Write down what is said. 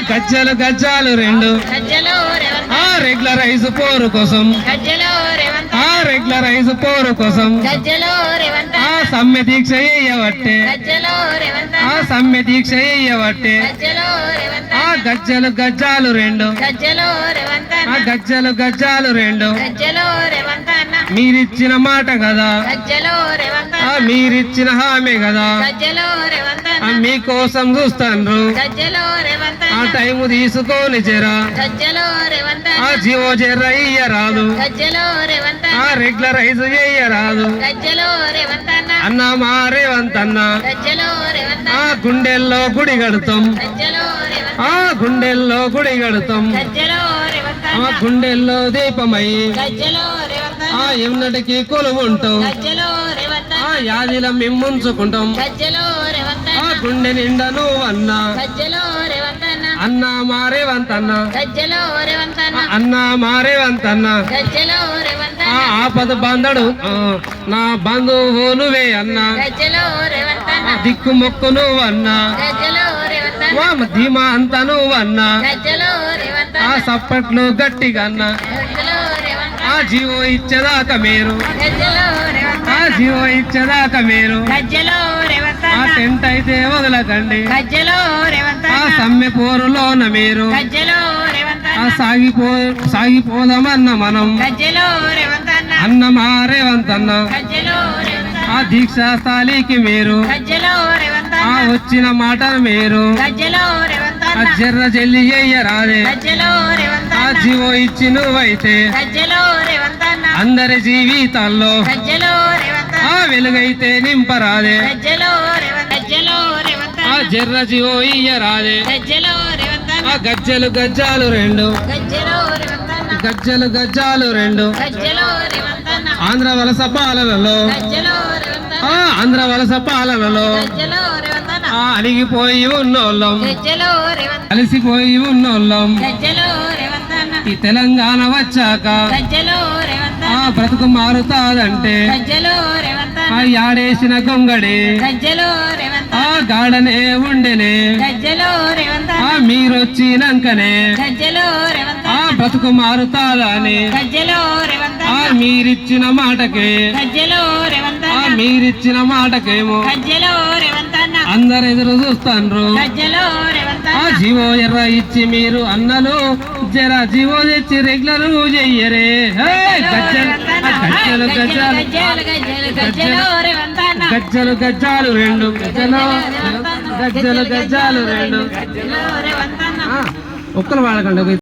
గజ్జలు గజ్జాలు రెండు రెగ్యులరైజ్ పోరు కోసం రెగ్యులరైజ్ పోరు కోసం సమ్మె దీక్ష చేయబట్టే సమ్మె దీక్ష చేయబట్టే గజ్జలు గజ్జాలు రెండు గజ్జలు గజ్జాలు రెండు మీరిచ్చిన మాట కదా మీరిచ్చిన హామీ కదా మీకోసం చూస్తాను ఆ టైము తీసుకొని చెరా జీవో చెర్ర ఇయ్యరాదు రెగ్యులరైజ్ చేయరాదు అన్న మా రేవంతన్న గుండెల్లో గుడి కడతాం గుండెల్లో గుడి కడతాం గుండెల్లో దీపమై ఎన్నటికి కొలువుంటాం యాదిల మిమ్ముంచుకుంటాం గుండె నిండా నువ్వు అన్నా అన్నా మారేవంతన్న అన్నా మారేవంతన్న ఆపద బంధడు నా బంధువు నువ్వే అన్నా దిక్కు మొక్కు నువ్వు అన్నా ధీమా అంతా నువ్వు అన్నా సప్పట్లు గట్టిగా అన్నా జీవో ఇచ్చేదాకా మీరు జీవో ఇచ్చేదాకా మీరు టెంట్ అయితే వదలకండి సమ్మె పోరులోన మీరు సాగిపోదామన్న మనం అన్న మారేవంతన్న దీక్షా స్థాయికి మీరు వచ్చిన మాట మీరు జర్ర జల్లి చెయ్యరాదే జీవో ఇచ్చి నువ్వైతే అందరి జీవితాల్లో వెలుగైతే నింపరాదే జర్ర జీవో ఇయ్యరాదే గజ్జలు గజ్జాలు రెండు గజ్జలు గజ్జాలు రెండు ఆంధ్ర వలస పాలనలో ఆంధ్ర వలస పాలనలో అలిగిపోయి ఉన్నోళ్ళం అలసిపోయి ఉన్నోళ్ళం ఈ తెలంగాణ వచ్చాక బ్రతుకు మారుతాదంటే యాడేసిన గొంగడి గాడనే ఉండెనే మీరొచ్చినాకనే బ్రతుకు మారుతాదని మీరిచ్చిన మాటకే మీరిచ్చిన మాటకేమో అందరు ఎదురు చూస్తాండ్రు జీవో ఎర్ర ఇచ్చి మీరు అన్నలు జర జీవో తెచ్చి రెగ్యులర్ చెయ్యరే గజ్జలు గజ్జాలు గజ్జలు గజ్జాలు రెండు గజ్జలు గజ్జలు రెండు ఒక్కరు వాడకండి